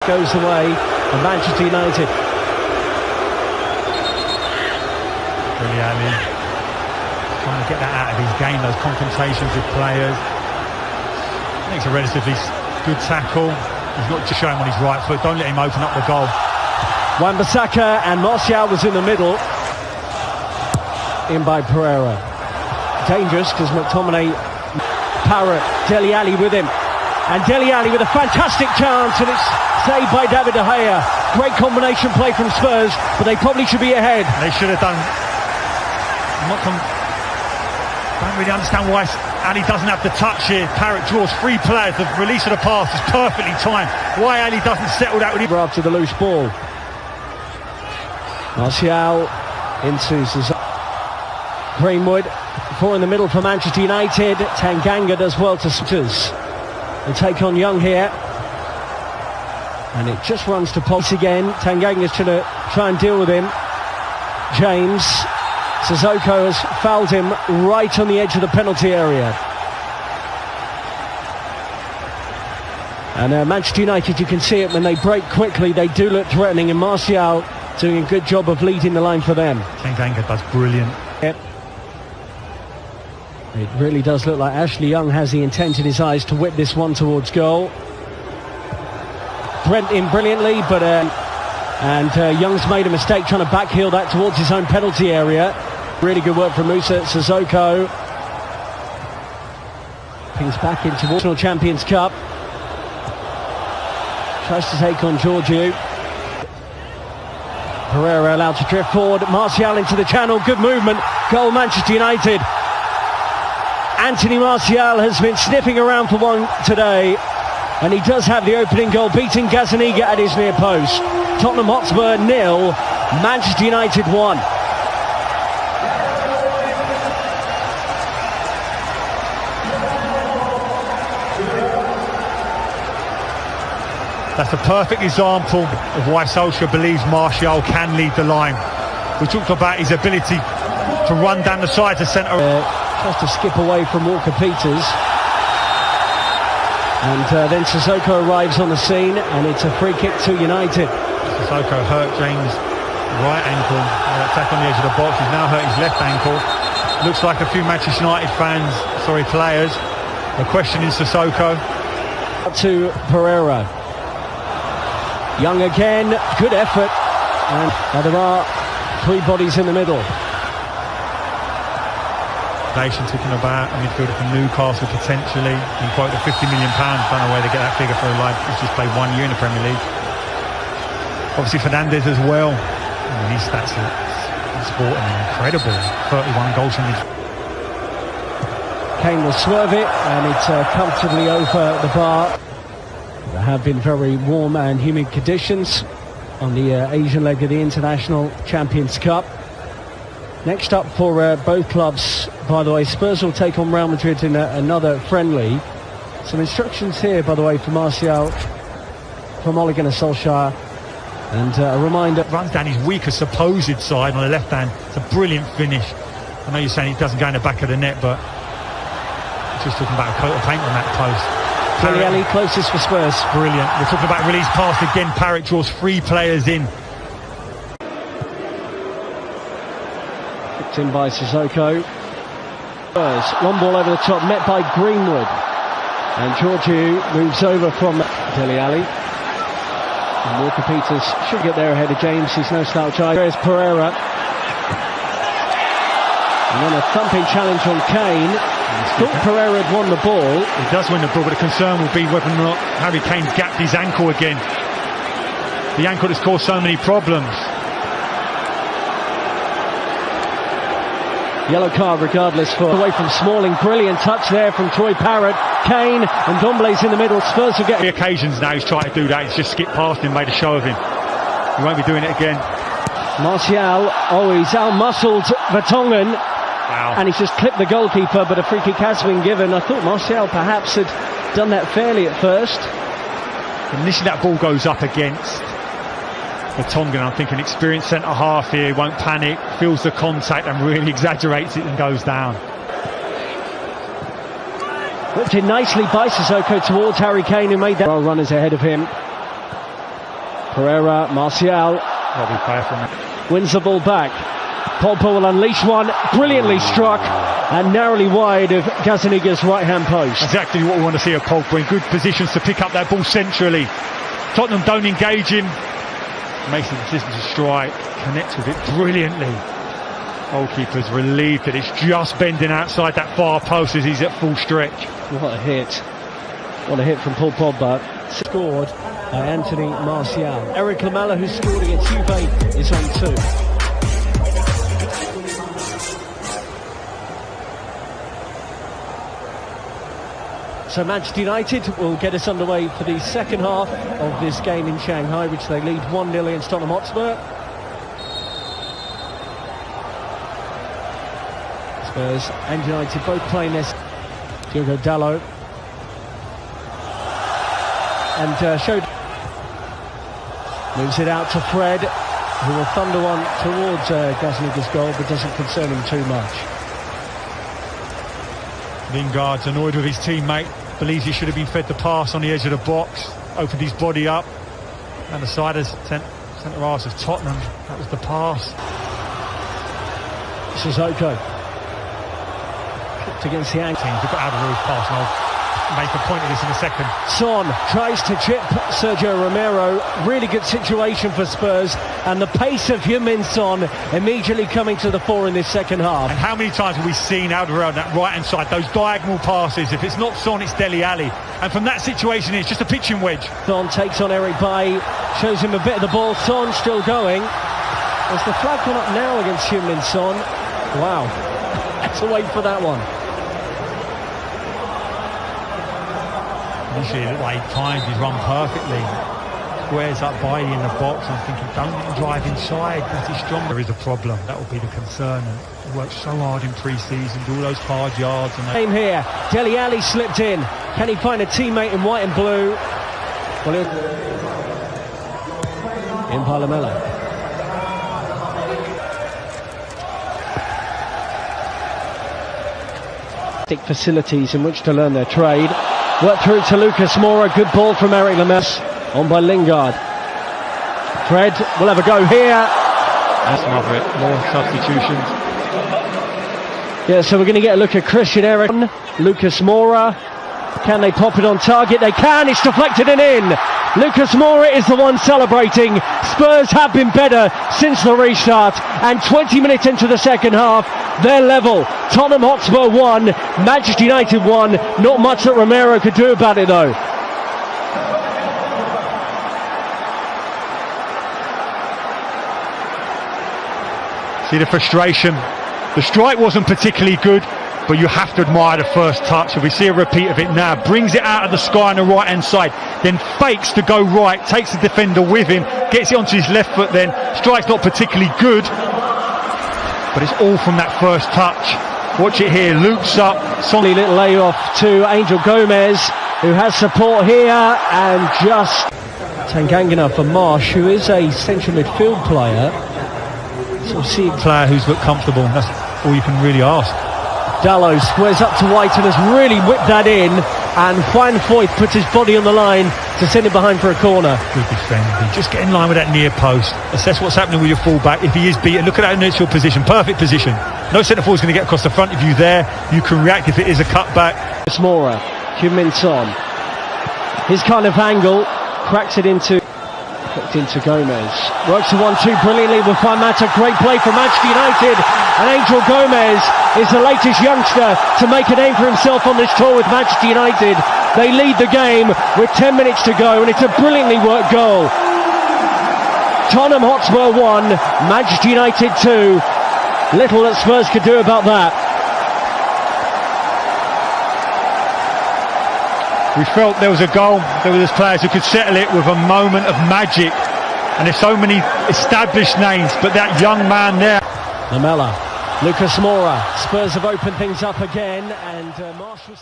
goes the way of Manchester United. Really, Ali trying to get that out of his game, those confrontations with players. I think it's a relatively good tackle. He's got to show him on his right foot. Don't let him open up the goal. Wan-Bissaka and Martial was in the middle. In by Pereira. Dangerous because McTominay, Parrott, Dele Alli with him. And Dele Alli with a fantastic chance, and it's saved by David De Gea. Great combination play from Spurs, but they probably should be ahead. They should have done. Don't really understand why Ali doesn't have the touch here. Parrott draws three players. The release of the pass is perfectly timed. Why Ali doesn't settle that with him? After the loose ball. Martial into Greenwood. Four in the middle for Manchester United. Tanganga does well to Spurs. They take on Young here. And it just runs to Pulse again. Tanganga's trying to try and deal with him. James. Sissoko has fouled him right on the edge of the penalty area. And Manchester United, you can see it when they break quickly, they do look threatening, and Martial doing a good job of leading the line for them. Tanganga does brilliant. Yep. It really does look like Ashley Young has the intent in his eyes to whip this one towards goal. Brent in brilliantly, but Young's made a mistake trying to backheel that towards his own penalty area. Really good work from Musa Sissoko. Pings back into National Champions Cup. Tries to take on Georgiou. Pereira allowed to drift forward. Martial into the channel. Good movement. Goal Manchester United. Anthony Martial has been sniffing around for one today. And he does have the opening goal, beating Gazzaniga at his near post. Tottenham Hotspur 0, Manchester United 1. That's a perfect example of why Solskjaer believes Martial can lead the line. We talked about his ability to run down the sides of centre. Tries to skip away from Walker-Peters. And then Sissoko arrives on the scene, and it's a free kick to United. Sissoko hurt James' right ankle. Attack on the edge of the box. He's now hurt his left ankle. Looks like a few Manchester United players are questioning Sissoko. Up to Pereira. Young again, good effort. And there are three bodies in the middle. Nation talking about a midfielder from Newcastle potentially. He quoted £50 million. Don't know where they get that figure for. Like, he's just played 1 year in the Premier League. Obviously Fernandes as well. I mean, his stats are sporting incredible. 31 goals from his. Kane will swerve it, and it's comfortably over the bar. There have been very warm and humid conditions on the Asian leg of the International Champions Cup. Next up for both clubs, by the way, Spurs will take on Real Madrid in another friendly. Some instructions here, by the way, for Martial from Ole Gunnar Solskjaer. And a reminder... Runs down his weaker supposed side on the left hand. It's a brilliant finish. I know you're saying he doesn't go in the back of the net, but just talking about a coat of paint on that post. Dele Alli closest for Spurs. Brilliant. We're talking about release pass again. Parrott draws three players in. Kicked in by Sissoko. Spurs, one ball over the top, met by Greenwood. And Georgiou moves over from Dele Alli. And Walker-Peters should get there ahead of James. He's no slouch either. There's Pereira. And then a thumping challenge on Kane. Thought Pereira had won the ball. He does win the ball, but the concern will be whether or not Harry Kane gapped his ankle again. The ankle that's caused so many problems. Yellow card regardless for away from Smalling. Brilliant touch there from Troy Parrott. Kane and Dombele's in the middle. Spurs will get... The occasions now he's tried to do that. He's just skipped past him, made a show of him. He won't be doing it again. Martial, he's out-muscled Vertonghen. Wow. And he's just clipped the goalkeeper, but a free kick has been given. I thought Martial perhaps had done that fairly at first. Initially that ball goes up against Vertonghen. I'm thinking experienced centre-half here, won't panic, feels the contact and really exaggerates it and goes down. Whipped in nicely by Sissoko towards Harry Kane, who made that. Well, runners ahead of him. Pereira, Martial. Lovely play from him. Wins the ball back. Pogba will unleash one, brilliantly struck and narrowly wide of Gazaniga's right-hand post. Exactly what we want to see of Pogba, in good positions to pick up that ball centrally. Tottenham don't engage him, makes the decision to strike, connects with it brilliantly. Goalkeeper's relieved that it's just bending outside that far post as he's at full stretch. What a hit. What a hit from Paul Pogba. Scored by Anthony Martial. Eric Lamela, who scored against Juve, is on 2. So Manchester United will get us underway for the second half of this game in Shanghai, which they lead 1-0 against Tottenham Hotspur. Spurs and United both playing this. Diogo Dalot. And showed. Moves it out to Fred, who will thunder one towards Gazaniga's goal, but doesn't concern him too much. Lingard's annoyed with his teammate, believes he should have been fed the pass on the edge of the box, opened his body up, and the centre arse of Tottenham, that was the pass. Sissoko. Kicked against the ankle. They've got to have a roof pass, and I'll make a point of this in a second. Son tries to chip Sergio Romero. Really good situation for Spurs, and the pace of Heung-min Son immediately coming to the fore in this second half. And how many times have we seen Alderweireld on that right hand side, those diagonal passes? If it's not Son, it's Dele Alli, and from that situation it's just a pitching wedge. Son takes on Eric Bailly, shows him a bit of the ball. Son still going. Has the flag gone up now against Heung-min Son? Wow, let's wait for that one. Initially, it looked like he timed his run perfectly. Squares up Bailly in the box. I'm thinking, don't let him drive inside. That is strong. There is a problem. That will be the concern. And he worked so hard in pre-season, do all those hard yards. And Game here. Dele Alli slipped in. Can he find a teammate in white and blue? Well, in Lamela. Facilities in which to learn their trade. Work through to Lucas Moura. Good ball from Eric Lamela. On by Lingard. Fred will have a go here. That's another it. More substitutions. Yeah, so we're going to get a look at Christian Eriksen. Lucas Moura. Can they pop it on target? They can. It's deflected and in. Lucas Moura is the one celebrating. Spurs have been better since the restart, and 20 minutes into the second half, they're level. Tottenham Hotspur 1, Manchester United 1. Not much that Romero could do about it though. See the frustration. The strike wasn't particularly good, but you have to admire the first touch. If we see a repeat of it now, brings it out of the sky on the right hand side, then fakes to go right, takes the defender with him, gets it onto his left foot, then strike's not particularly good, but it's all from that first touch. Watch it here, loops up. Solid little layoff to Angel Gomez, who has support here, and just Tangangana for Marsh, who is a central midfield player. So see a player who's looked comfortable, and that's all you can really ask. Dalot squares up to White and has really whipped that in, and Juan Foyth puts his body on the line to send it behind for a corner. Good defending. Just get in line with that near post. Assess what's happening with your fullback. If he is beaten, look at that initial position. Perfect position. No centre forward is going to get across the front of you there. You can react if it is a cutback. Moura, Heung-min Son. His kind of angle cracks it into Gomez. Works the 1-2 brilliantly with Mata. Great play from Manchester United, and Angel Gomez is the latest youngster to make a name for himself on this tour with Manchester United. They lead the game with 10 minutes to go, and it's a brilliantly worked goal. Tottenham Hotspur 1, Manchester United 2. Little that Spurs could do about that. We felt there was a goal. There were those players who could settle it with a moment of magic. And there's so many established names, but that young man there. Lamela, Lucas Moura. Spurs have opened things up again, and Marshall.